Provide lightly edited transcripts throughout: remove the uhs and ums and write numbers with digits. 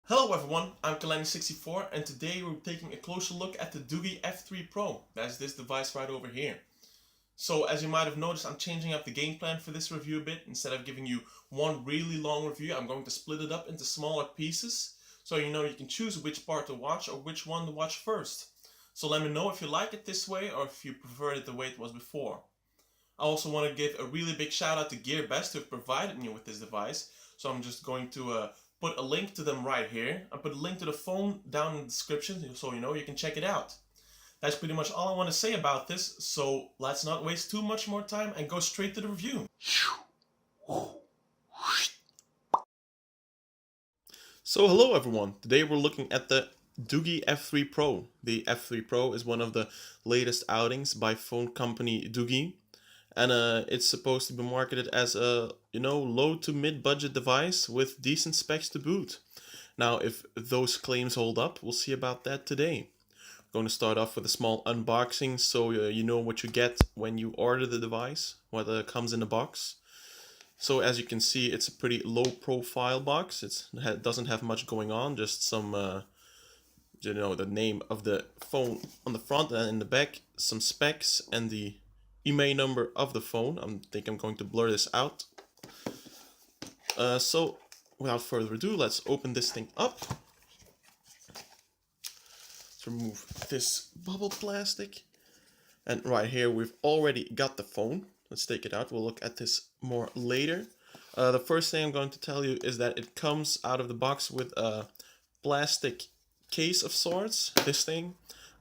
Hello everyone, I'm Kalani64 and today we're taking a closer look at the Doogee F3 Pro. That's this device right over here. So as you might have noticed, I'm changing up the game plan for this review a bit. Instead of giving you one really long review, I'm going to split it up into smaller pieces. So you can choose which part to watch or which one to watch first. So let me know if you like it this way or if you preferred it the way it was before. I also want to give a really big shout out to GearBest who have provided me with this device. So I'm just going to put a link to them right here. I put a link to the phone down in the description so you can check it out. That's pretty much all I want to say about this, so let's not waste too much more time and go straight to the review. So hello everyone, today we're looking at the Doogee F3 Pro. The F3 Pro is one of the latest outings by phone company Doogee. And it's supposed to be marketed as a low to mid budget device with decent specs to boot. Now if those claims hold up, we'll see about that today. I'm going to start off with a small unboxing so you know what you get when you order the device, what comes in the box. So as you can see, it's a pretty low profile box. It doesn't have much going on, just some the name of the phone on the front and in the back, some specs and the IMEI number of the phone. I think I'm going to blur this out. So without further ado, let's open this thing up. Let's remove this bubble plastic. And right here we've already got the phone. Let's take it out. We'll look at this more later. The first thing I'm going to tell you is that it comes out of the box with a plastic case of sorts. This thing.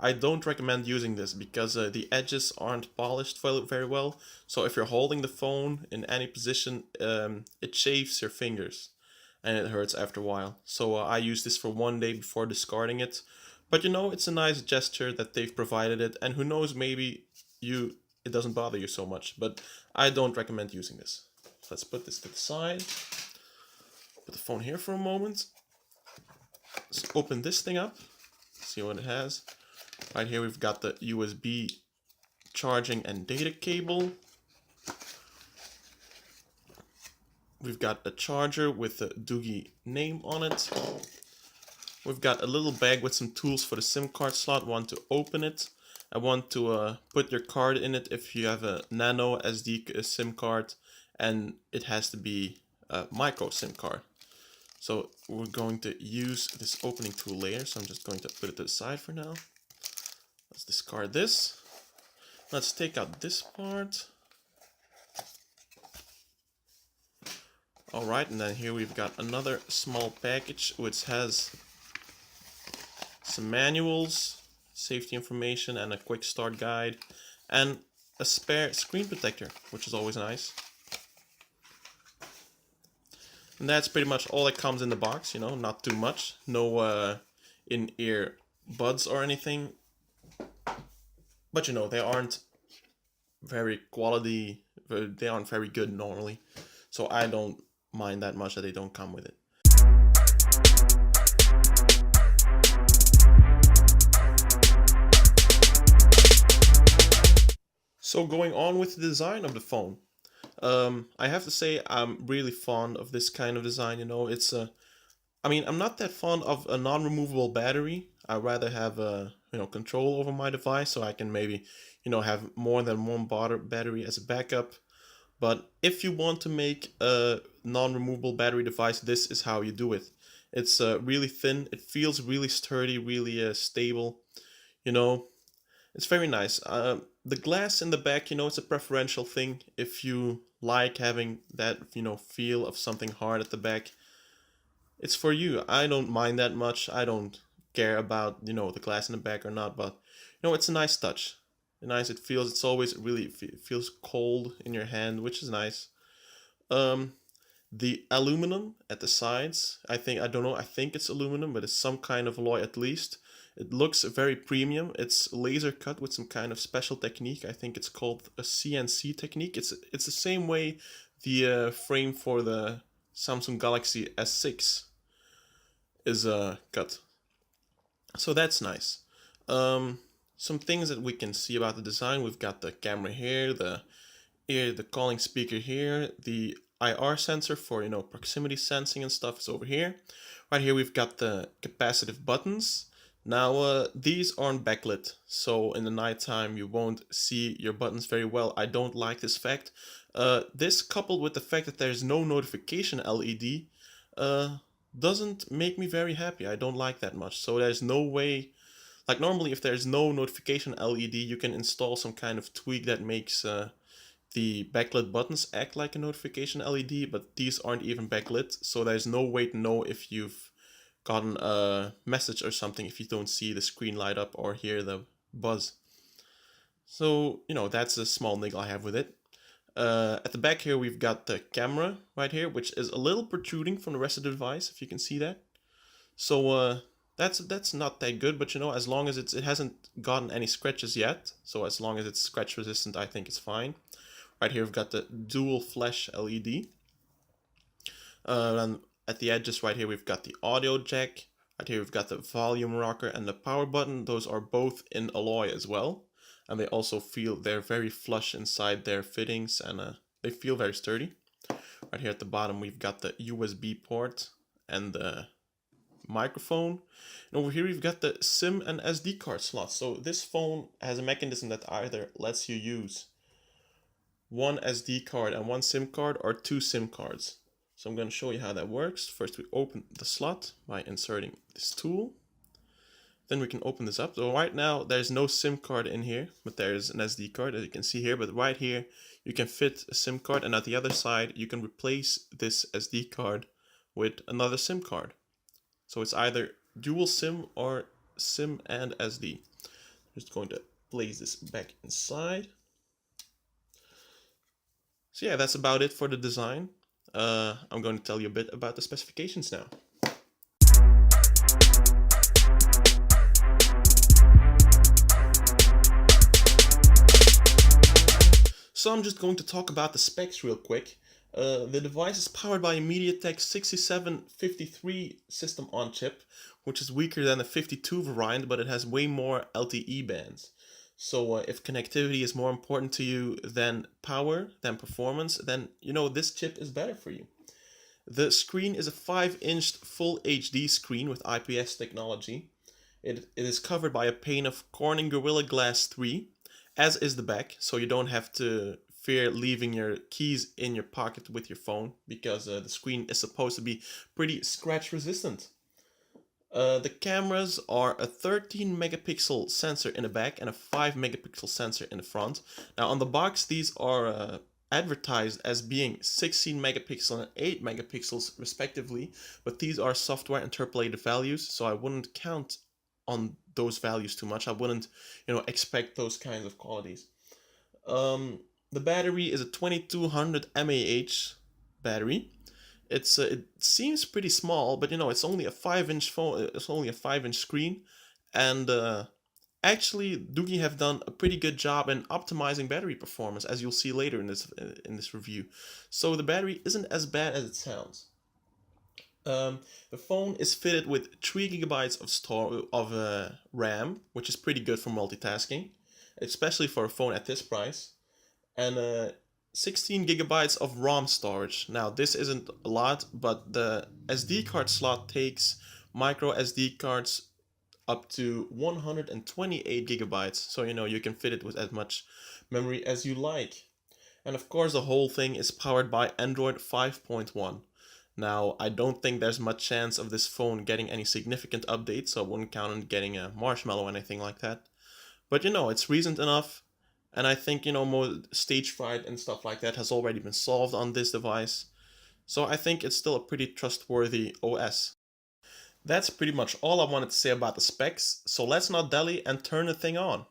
I don't recommend using this because the edges aren't polished very well. So if you're holding the phone in any position, it chaves your fingers and it hurts after a while. So I use this for one day before discarding it. But it's a nice gesture that they've provided it, and who knows, maybe it doesn't bother you so much. But I don't recommend using this. So let's put this to the side. Put the phone here for a moment. Let's open this thing up. See what it has. Right here we've got the USB charging and data cable. We've got a charger with the Doogee name on it. We've got a little bag with some tools for the SIM card slot. One to open it. I want to put your card in it if you have a nano SD SIM card, and it has to be a micro SIM card. So we're going to use this opening tool later, so I'm just going to put it to the side for now. Let's discard this. Let's take out this part. Alright, and then here we've got another small package which has some manuals, safety information, and a quick start guide, and a spare screen protector, which is always nice. And that's pretty much all that comes in the box, not too much. No in-ear buds or anything. But they aren't very they aren't very good normally. So I don't mind that much that they don't come with it. So going on with the design of the phone. I have to say I'm really fond of this kind of design, it's I'm not that fond of a non-removable battery. I'd rather have control over my device so I can maybe, have more than one battery as a backup. But if you want to make a non-removable battery device, this is how you do it. It's really thin. It feels really sturdy, really stable. It's very nice. The glass in the back, it's a preferential thing. If you like having that, feel of something hard at the back, it's for you. I don't mind that much. I don't care about, the glass in the back or not, but, it's a nice touch. It feels, it's always really, it feels cold in your hand, which is nice. The aluminum at the sides, I don't know, I think it's aluminum, but it's some kind of alloy at least. It looks very premium. It's laser cut with some kind of special technique. I think it's called a CNC technique. It's the same way the frame for the Samsung Galaxy S6 is cut. So that's nice. Some things that we can see about the design. We've got the camera here, the calling speaker here, the IR sensor for, proximity sensing and stuff is over here. Right here we've got the capacitive buttons. Now these aren't backlit, so in the nighttime you won't see your buttons very well. I don't like this fact. This coupled with the fact that there's no notification LED doesn't make me very happy. I don't like that much. So there's no way, like normally if there's no notification LED, you can install some kind of tweak that makes the backlit buttons act like a notification LED, but these aren't even backlit, so there's no way to know if you've gotten a message or something if you don't see the screen light up or hear the buzz. So, that's a small niggle I have with it. At the back here we've got the camera right here, which is a little protruding from the rest of the device, if you can see that. So that's not that good, but as long as it hasn't gotten any scratches yet, so as long as it's scratch resistant, I think it's fine. Right here we've got the dual flash LED. And at the edges right here we've got the audio jack. Right here we've got the volume rocker and the power button. Those are both in alloy as well. And they also they're very flush inside their fittings, and they feel very sturdy. Right here at the bottom we've got the USB port and the microphone. And over here we've got the SIM and SD card slots. So this phone has a mechanism that either lets you use one SD card and one SIM card or two SIM cards. So I'm going to show you how that works. First we open the slot by inserting this tool. Then we can open this up. So right now there's no SIM card in here, but there's an SD card as you can see here. But right here you can fit a SIM card, and at the other side you can replace this SD card with another SIM card. So it's either dual SIM or SIM and SD. I'm just going to place this back inside. So yeah, that's about it for the design. I'm going to tell you a bit about the specifications now. So I'm just going to talk about the specs real quick. The device is powered by a MediaTek 6753 system on chip, which is weaker than the 52 variant, but it has way more LTE bands. So if connectivity is more important to you than power, than performance, then this chip is better for you. The screen is a 5-inch full HD screen with IPS technology. It is covered by a pane of Corning Gorilla Glass 3, as is the back, so you don't have to fear leaving your keys in your pocket with your phone, because the screen is supposed to be pretty scratch resistant. The cameras are a 13 megapixel sensor in the back and a 5 megapixel sensor in the front. Now on the box these are advertised as being 16 megapixel and 8 megapixels respectively, but these are software interpolated values, so I wouldn't count on those values too much. I wouldn't, expect those kinds of qualities. The battery is a 2200 mAh battery. It seems pretty small, but it's only a 5-inch phone. It's only a 5-inch screen, and actually Doogee have done a pretty good job in optimizing battery performance, as you'll see later in this review. So the battery isn't as bad as it sounds. The phone is fitted with 3 gigabytes of RAM, which is pretty good for multitasking, especially for a phone at this price, and 16 gigabytes of ROM storage. Now this isn't a lot, but the SD card slot takes micro SD cards up to 128 gigabytes, so you can fit it with as much memory as you like. And of course the whole thing is powered by Android 5.1. Now I don't think there's much chance of this phone getting any significant updates, so I wouldn't count on getting a Marshmallow or anything like that. But it's recent enough, and I think more stage fright and stuff like that has already been solved on this device. So I think it's still a pretty trustworthy OS. That's pretty much all I wanted to say about the specs, so let's not dally and turn the thing on.